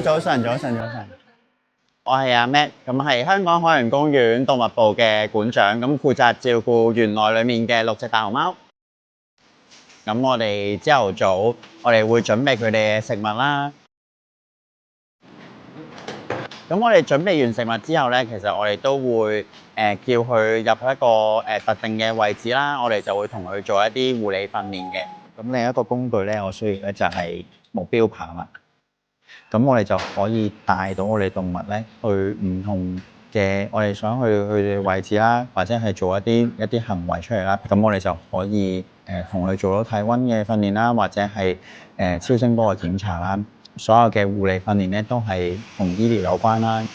早晨，早晨，早晨。我係阿 Matt，咁係香港海洋公園動物部嘅館長，咁負責照顧園內裡面嘅6隻大熊貓。咁我哋朝頭早，我哋會準備佢哋嘅食物啦。咁我哋準備完食物之後咧，其實我哋都會叫佢入一個特定嘅位置啦，我哋就會同佢做一啲護理訓練嘅。咁另一個工具咧，我需要咧就係目標棒啦。咁我哋就可以帶到我哋動物咧去唔同嘅我哋想去嘅位置啦，或者係做一啲行為出嚟啦。咁我哋就可以同佢做到體溫嘅訓練啦，或者係超聲波嘅檢查啦。所有嘅護理訓練咧都係同醫療有關啦。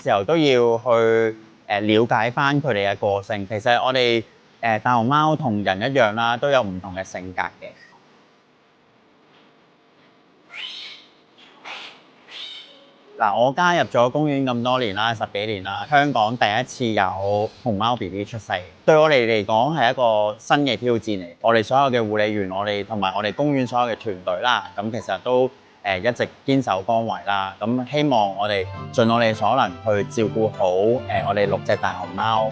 時候都要去了解翻佢哋嘅個性。其實我哋大熊貓同人一樣啦，都有唔同嘅性格嘅。嗱，我加入咗公園咁多年啦，10幾年啦，香港第一次有熊貓 BB 出世，對我哋嚟講係一個新嘅挑戰嚟。我哋所有嘅護理員，我哋同埋我哋公園所有嘅團隊啦，咁其實都一直堅守崗位啦。咁希望我哋盡我哋所能去照顧好我哋6隻大熊貓。